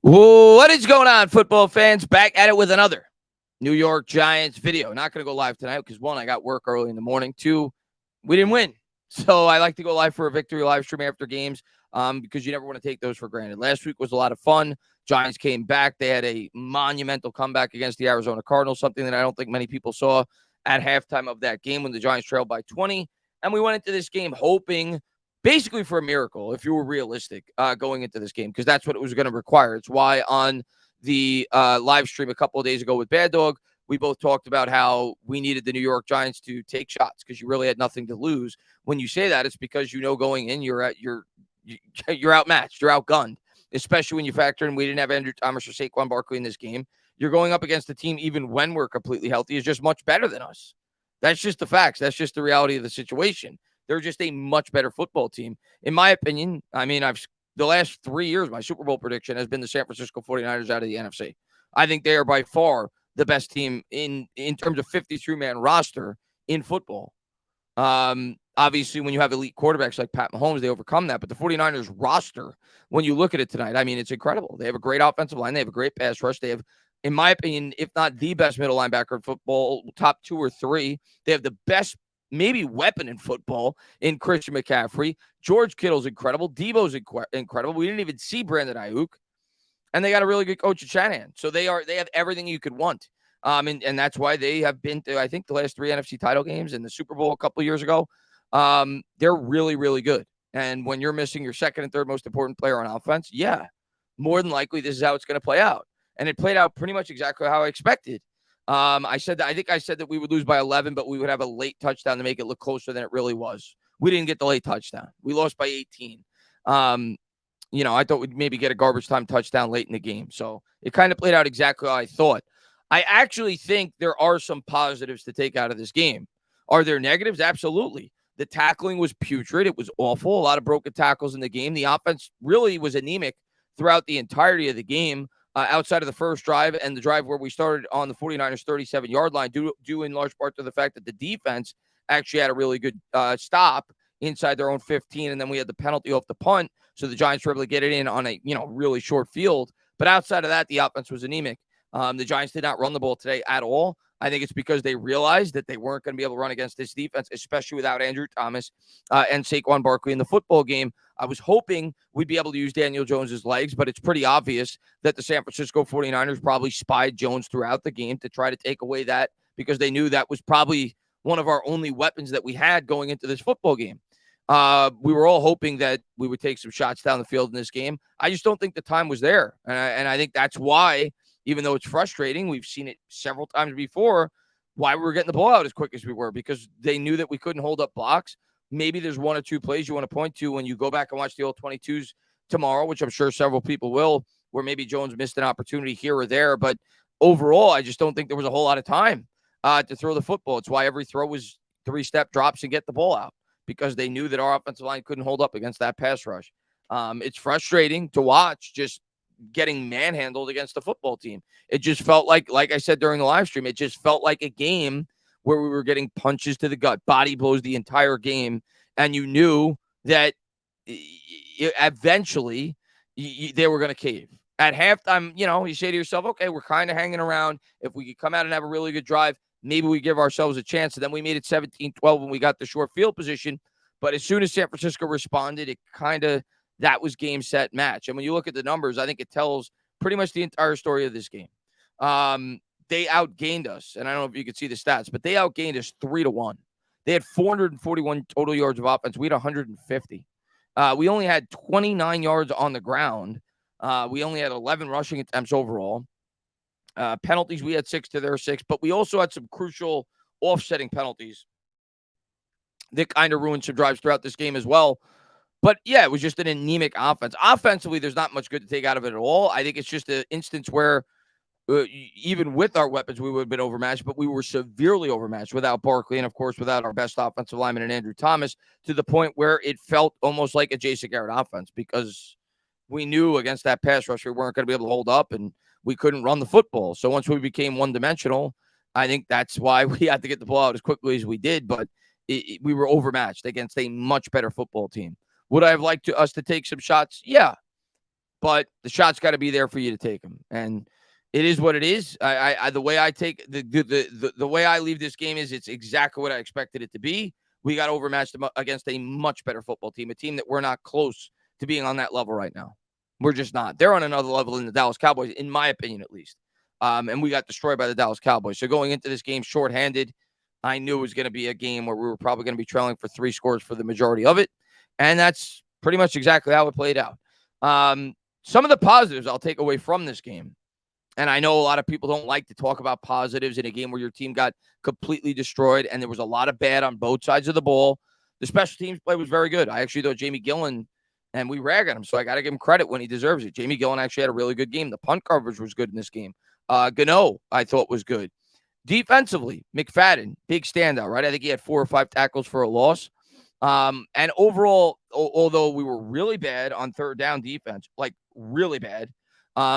What is going on, football fans? Back at it with another New York Giants video. Not going to go live tonight because, one, I got work early in the morning. Two, we didn't win. So I like to go live for a victory live stream after games because you never want to take those for granted. Last week was a lot of fun. Giants came back. They had a monumental comeback against the Arizona Cardinals, something that I don't think many people saw at halftime of that game when the Giants trailed by 20. And we went into this game hoping basically for a miracle, if you were realistic going into this game, because that's what it was going to require. It's why on the live stream a couple of days ago with Bad Dog, we both talked about how we needed the New York Giants to take shots because you really had nothing to lose. When you say that, it's because going in, you're outmatched, you're outgunned, especially when you factor in we didn't have Andrew Thomas or Saquon Barkley in this game. You're going up against a team, even when we're completely healthy, is just much better than us. That's just the facts. That's just the reality of the situation. They're just a much better football team. In my opinion, the last 3 years, my Super Bowl prediction has been the San Francisco 49ers out of the NFC. I think they are by far the best team in terms of 53-man roster in football. Obviously, when you have elite quarterbacks like Pat Mahomes, they overcome that. But the 49ers roster, when you look at it tonight, it's incredible. They have a great offensive line. They have a great pass rush. They have, in my opinion, if not the best middle linebacker in football, top 2 or 3. They have the best maybe weapon in football in Christian McCaffrey. George Kittle's incredible. Debo's incredible. We didn't even see Brandon Ayuk. And they got a really good coach at Shanahan. So they have everything you could want. And that's why they have been to, I think, the last 3 NFC title games and the Super Bowl a couple of years ago. They're really, really good. And when you're missing your second and third most important player on offense, yeah, more than likely this is how it's going to play out. And it played out pretty much exactly how I expected. I said that we would lose by 11, but we would have a late touchdown to make it look closer than it really was. We didn't get the late touchdown. We lost by 18. I thought we'd maybe get a garbage time touchdown late in the game. So it kind of played out exactly how I thought. I actually think there are some positives to take out of this game. Are there negatives? Absolutely. The tackling was putrid. It was awful. A lot of broken tackles in the game. The offense really was anemic throughout the entirety of the game. Outside of the first drive and the drive where we started on the 49ers 37-yard line, due in large part to the fact that the defense actually had a really good stop inside their own 15, and then we had the penalty off the punt, so the Giants were able to get it in on a really short field. But outside of that, the offense was anemic. The Giants did not run the ball today at all. I think it's because they realized that they weren't going to be able to run against this defense, especially without Andrew Thomas and Saquon Barkley in the football game. I was hoping we'd be able to use Daniel Jones's legs, but it's pretty obvious that the San Francisco 49ers probably spied Jones throughout the game to try to take away that because they knew that was probably one of our only weapons that we had going into this football game. We were all hoping that we would take some shots down the field in this game. I just don't think the time was there. And I think that's why, even though it's frustrating, we've seen it several times before, why we were getting the ball out as quick as we were, because they knew that we couldn't hold up blocks. Maybe there's 1 or 2 plays you want to point to when you go back and watch the old 22s tomorrow, which I'm sure several people will, where maybe Jones missed an opportunity here or there. But overall, I just don't think there was a whole lot of time to throw the football. It's why every throw was 3-step drops and get the ball out, because they knew that our offensive line couldn't hold up against that pass rush. It's frustrating to watch just getting manhandled against the football team. It just felt like I said during the live stream, it just felt like a game where we were getting punches to the gut, body blows the entire game. And you knew that eventually they were going to cave. At halftime, you say to yourself, okay, we're kind of hanging around. If we could come out and have a really good drive, maybe we give ourselves a chance. And then we made it 17-12 when we got the short field position. But as soon as San Francisco responded, that was game, set, match. And when you look at the numbers, I think it tells pretty much the entire story of this game. They outgained us. And I don't know if you can see the stats, but they outgained us 3-1. They had 441 total yards of offense. We had 150. We only had 29 yards on the ground. We only had 11 rushing attempts overall. Penalties, we had 6 to their 6, but we also had some crucial offsetting penalties that kind of ruined some drives throughout this game as well. But, yeah, it was just an anemic offense. Offensively, there's not much good to take out of it at all. I think it's just an instance where even with our weapons, we would have been overmatched, but we were severely overmatched without Barkley and, of course, without our best offensive lineman and Andrew Thomas, to the point where it felt almost like a Jason Garrett offense, because we knew against that pass rush we weren't going to be able to hold up and we couldn't run the football. So once we became one-dimensional, I think that's why we had to get the ball out as quickly as we did, but we were overmatched against a much better football team. Would I have liked us to take some shots? Yeah. but the shot's got to be there for you to take them. And it is what it is. The way I take the way I leave this game is it's exactly what I expected it to be. We got overmatched against a much better football team, a team that we're not close to being on that level right now. We're just not. They're on another level than the Dallas Cowboys, in my opinion, at least. And we got destroyed by the Dallas Cowboys. So going into this game shorthanded, I knew it was going to be a game where we were probably going to be trailing for 3 scores for the majority of it. And that's pretty much exactly how it played out. Some of the positives I'll take away from this game, and I know a lot of people don't like to talk about positives in a game where your team got completely destroyed and there was a lot of bad on both sides of the ball. The special teams play was very good. I actually thought Jamie Gillen, and we rag on him, so I got to give him credit when he deserves it. Jamie Gillen actually had a really good game. The punt coverage was good in this game. Gano, I thought, was good. Defensively, McFadden, big standout, right? I think he had 4 or 5 tackles for a loss. And overall, although we were really bad on third down defense, like really bad,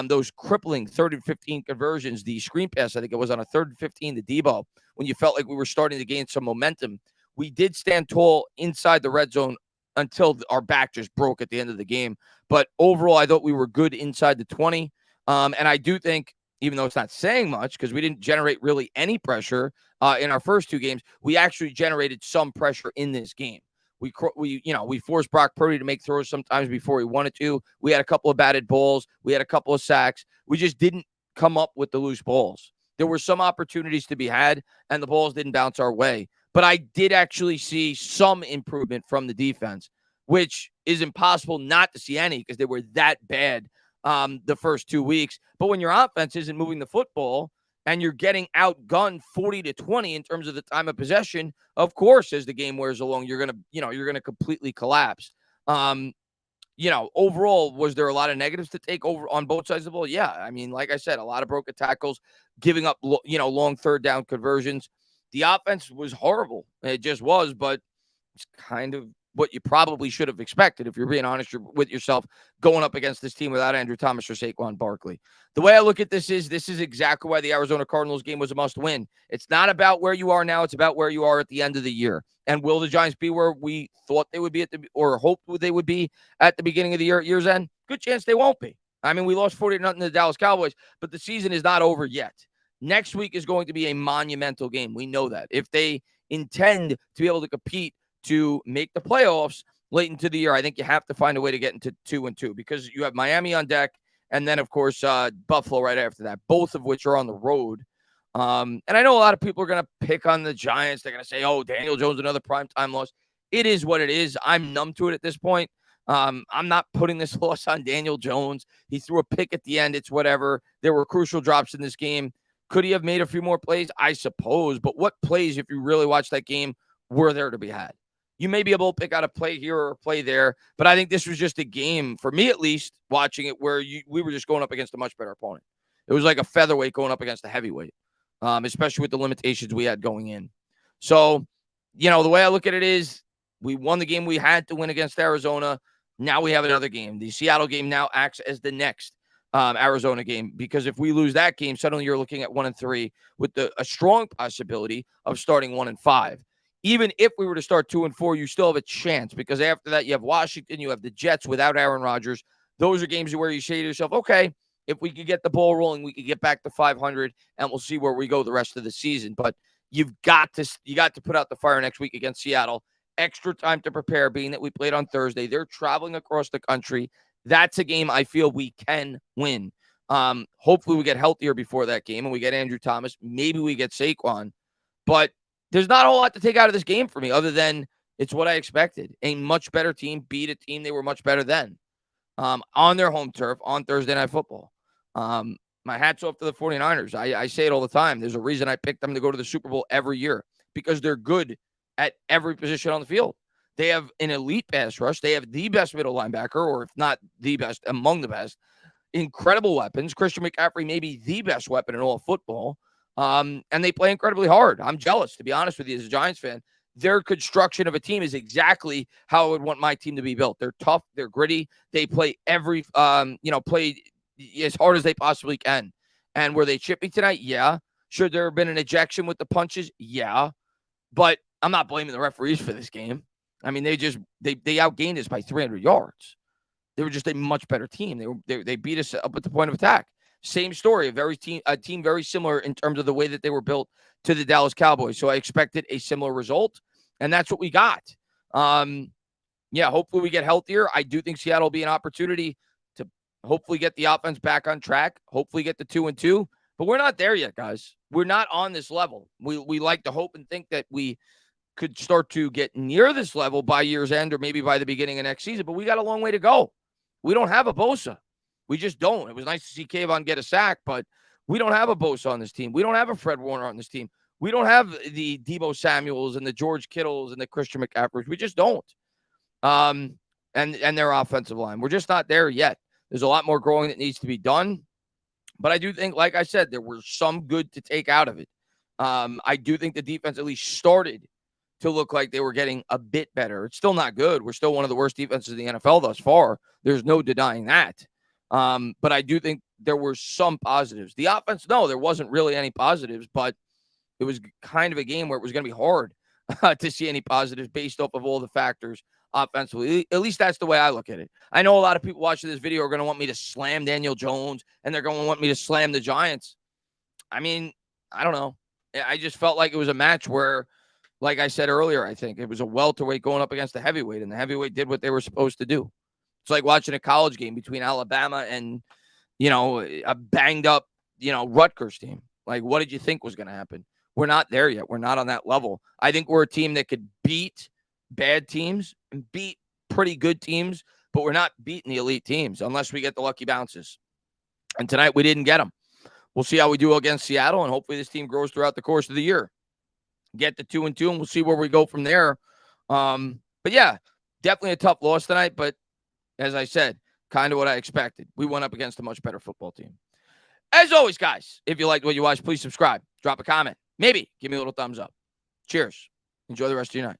those crippling 3rd and 15 conversions, the screen pass, I think it was on a 3rd and 15 to Debo, when you felt like we were starting to gain some momentum. We did stand tall inside the red zone until our back just broke at the end of the game. But overall, I thought we were good inside the 20. And I do think, even though it's not saying much, because we didn't generate really any pressure in our first 2 games, we actually generated some pressure in this game. We forced Brock Purdy to make throws sometimes before he wanted to. We had a couple of batted balls. We had a couple of sacks. We just didn't come up with the loose balls. There were some opportunities to be had, and the balls didn't bounce our way. But I did actually see some improvement from the defense, which is impossible not to see any because they were that bad the first 2 weeks. But when your offense isn't moving the football and you're getting outgunned 40-20 in terms of the time of possession, of course, as the game wears along, you're gonna completely collapse. Overall, was there a lot of negatives to take over on both sides of the ball? Yeah, I mean, like I said, a lot of broken tackles, giving up, long third down conversions. The offense was horrible. It just was, but it's kind of what you probably should have expected if you're being honest with yourself going up against this team without Andrew Thomas or Saquon Barkley. The way I look at this is exactly why the Arizona Cardinals game was a must win. It's not about where you are now. It's about where you are at the end of the year. And will the Giants be where we thought they would be or hoped they would be at the beginning of the year at year's end? Good chance they won't be. I mean, we lost 40-0 to the Dallas Cowboys, but the season is not over yet. Next week is going to be a monumental game. We know that. If they intend to be able to compete to make the playoffs late into the year, I think you have to find a way to get into 2-2 because you have Miami on deck and then, of course, Buffalo right after that, both of which are on the road. And I know a lot of people are going to pick on the Giants. They're going to say, oh, Daniel Jones, another primetime loss. It is what it is. I'm numb to it at this point. I'm not putting this loss on Daniel Jones. He threw a pick at the end. It's whatever. There were crucial drops in this game. Could he have made a few more plays? I suppose. But what plays, if you really watch that game, were there to be had? You may be able to pick out a play here or a play there, but I think this was just a game, for me at least, watching it, where we were just going up against a much better opponent. It was like a featherweight going up against a heavyweight, especially with the limitations we had going in. So, the way I look at it is we won the game we had to win against Arizona. Now we have another game. The Seattle game now acts as the next Arizona game, because if we lose that game, suddenly you're looking at 1-3 with a strong possibility of starting 1-5. Even if we were to start 2-4, you still have a chance, because after that you have Washington, you have the Jets without Aaron Rodgers. Those are games where you say to yourself, okay, if we could get the ball rolling, we could get back to 500 and we'll see where we go the rest of the season. But you got to put out the fire next week against Seattle. Extra time to prepare, being that we played on Thursday. They're traveling across the country. That's a game I feel we can win. Hopefully we get healthier before that game and we get Andrew Thomas. Maybe we get Saquon. But there's not a whole lot to take out of this game for me other than it's what I expected. A much better team beat a team they were much better than on their home turf on Thursday Night Football. My hat's off to the 49ers. I say it all the time. There's a reason I picked them to go to the Super Bowl every year, because they're good at every position on the field. They have an elite pass rush. They have the best middle linebacker, or if not the best, among the best. Incredible weapons. Christian McCaffrey may be the best weapon in all of football. And they play incredibly hard. I'm jealous, to be honest with you, as a Giants fan. Their construction of a team is exactly how I would want my team to be built. They're tough. They're gritty. They play play as hard as they possibly can. And were they chippy tonight? Yeah. Should there have been an ejection with the punches? Yeah. But I'm not blaming the referees for this game. I mean, they outgained us by 300 yards. They were just a much better team. They beat us up at the point of attack. Same story, a team very similar in terms of the way that they were built to the Dallas Cowboys. So I expected a similar result, and that's what we got. Yeah, hopefully we get healthier. I do think Seattle will be an opportunity to hopefully get the offense back on track, hopefully get the 2-2. But we're not there yet, guys. We're not on this level. We like to hope and think that we could start to get near this level by year's end or maybe by the beginning of next season, but we got a long way to go. We don't have a Bosa. We just don't. It was nice to see Kayvon get a sack, but we don't have a Bosa on this team. We don't have a Fred Warner on this team. We don't have the Deebo Samuels and the George Kittles and the Christian McCaffreys. We just don't. And their offensive line. We're just not there yet. There's a lot more growing that needs to be done. But I do think, like I said, there was some good to take out of it. I do think the defense at least started to look like they were getting a bit better. It's still not good. We're still one of the worst defenses in the NFL thus far. There's no denying that. But I do think there were some positives. The offense, no, there wasn't really any positives, but it was kind of a game where it was going to be hard to see any positives based off of all the factors offensively. At least that's the way I look at it. I know a lot of people watching this video are going to want me to slam Daniel Jones, and they're going to want me to slam the Giants. I mean, I don't know. I just felt like it was a match where, like I said earlier, I think it was a welterweight going up against a heavyweight, and the heavyweight did what they were supposed to do. It's like watching a college game between Alabama and, a banged up, Rutgers team. Like, what did you think was going to happen? We're not there yet. We're not on that level. I think we're a team that could beat bad teams and beat pretty good teams, but we're not beating the elite teams unless we get the lucky bounces. And tonight we didn't get them. We'll see how we do against Seattle, and hopefully this team grows throughout the course of the year. Get the 2-2, and we'll see where we go from there. But yeah, definitely a tough loss tonight, but as I said, kind of what I expected. We went up against a much better football team. As always, guys, if you liked what you watched, please subscribe, drop a comment, maybe give me a little thumbs up. Cheers. Enjoy the rest of your night.